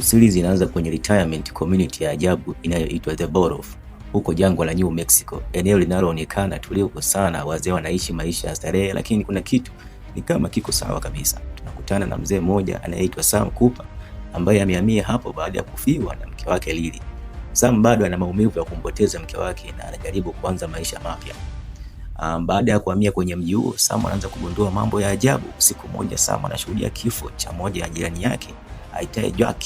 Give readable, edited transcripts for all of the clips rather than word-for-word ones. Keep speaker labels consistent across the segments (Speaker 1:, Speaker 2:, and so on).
Speaker 1: Series inaanza kwenye retirement community ya ajabu inayoitwa The Borough huko jangwa la New Mexico, eneo linaloonekana tulivu sana. Wazee wanaishi maisha ya starehe, lakini kuna kitu ni kama kiko sawa kabisa. Tunakutana na mzee mmoja anayeitwa Sam Cooper ambaye amehamia hapo baada ya kufiwa na mke wake Lily. Sam bado ana maumivu ya kumpoteza mke wake na anajaribu kuanza maisha mapya. Baada ya kuhamia kwenye mji huo, Sam anaanza kugundua mambo ya ajabu. Siku moja Sam anashuhudia kifo cha moja ya jirani yake aitaye Jack,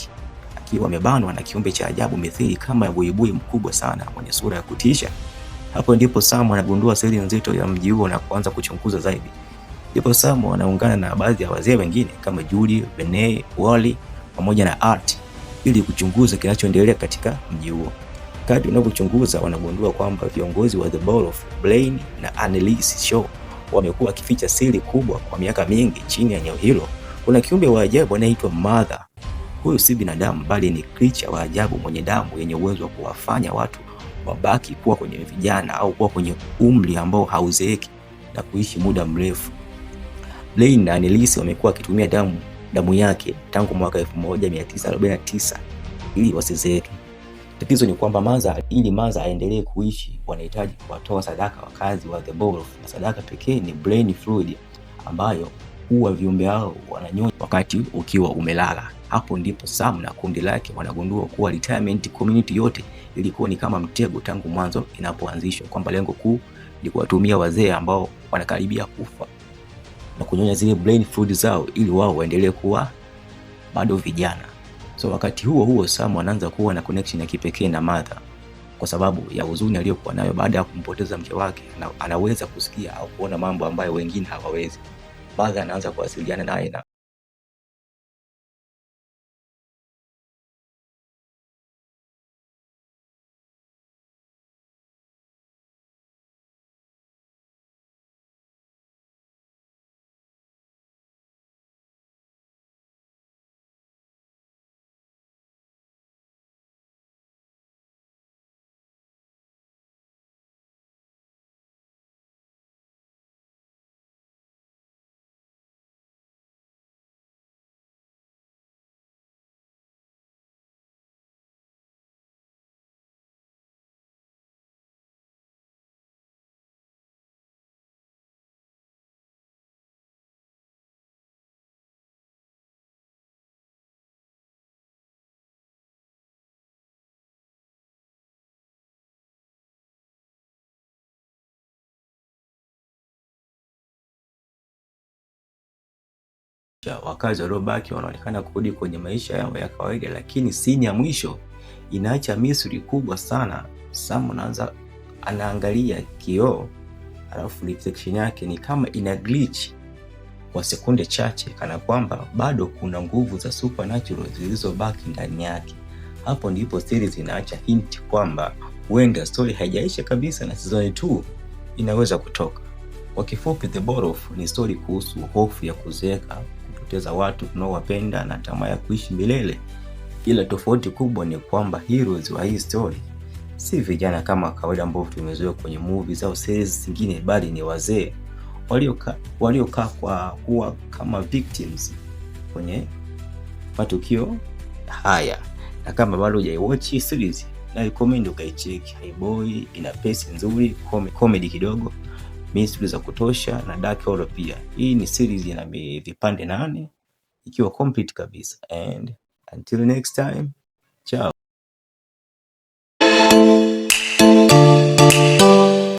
Speaker 1: akiwa amebanwa na kiumbe cha ajabu mithili kama ya buibui mkubwa sana mwenye sura ya kutisha. Hapo ndipo Sam anagundua siri nzito ya mji huo na kuanza kuchunguza zaidi. Ndipo Sam anaungana na baadhi ya wazee wengine kama Judy, Renee, Wally pamoja na Art ili kuchunguza kinachoendelea katika mji huo. Kadri wanapochunguza wanagundua kwamba viongozi wa The Borough, Blaine na Annalise Shaw, wamekuwa wakificha siri kubwa kwa miaka mingi. Chini ya eneo hilo kuna kiumbe wa ajabu anaitwa Mother. Huyu si binadamu bali ni creature wa ajabu mwenye damu yenye uwezo wa kuwafanya watu wabaki kuwa kwenye vijana au kuwa kwenye umri ambao hauzeeki na kuishi muda mrefu. Blaine na Annalise wamekuwa wakitumia damu yake tangu mwaka 1949 ili wasizeeke. Tatizo ni kwamba ili Mother aendelee kuishi, wanahitaji kuwatoa sadaka wakazi wa The Borough, na sadaka pekee ni brain fluid ambayo huwa viumbe hao wananyonya wakati ukiwa umelala. Hapo ndipo Sam na kundi lake wanagundua kuwa retirement community yote ilikuwa ni kama mtego tangu mwanzo inapoanzishwa, kwamba lengo kuu ni kuwatumia wazee ambao wanakaribia kufa na kunyonya zile brain fluid zao ili wao waendelee kuwa bado vijana. So wakati huo Sam anaanza kuwa na connection ya kipekee na Mother kwa sababu ya huzuni aliyokuwa nayo baada ya kumpoteza mke wake. Anaweza kusikia au kuona mambo ambayo wengine hawawezi. Mother anaanza kuwasiliana naye na wakazi waliobaki wanaonekana kurudi kwenye maisha yao ya kawaida, lakini scene ya mwisho inaacha mystery kubwa sana. Sam anaangalia kioo, alafu reflection yake ni kama ina glitch kwa sekunde chache, kana kwamba bado kuna nguvu za supernatural zilizobaki ndani yake. Hapo ndipo series inaacha hint kwamba huenda story haijaisha kabisa na season 2 inaweza kutoka. Kwa kifupi, The Borough ni story kuhusu hofu ya kuzeeka, kupoteza watu tunaowapenda na tamaa ya kuishi milele. Ila tofauti kubwa ni kwamba heroes wa hii story si vijana kama kawaida ambao tumezoea kwenye movies au series zingine, bali ni wazee waliokaa kwa kuwa kama victims kwenye matukio haya. Na kama bado hujaiwatch hii series, na recommend ukaicheck. Highboy ina pace nzuri, comedy kidogo, mystery za kutosha na dark horror pia. Hii ni series ina vipande 8 ikiwa complete kabisa. And until next time, ciao.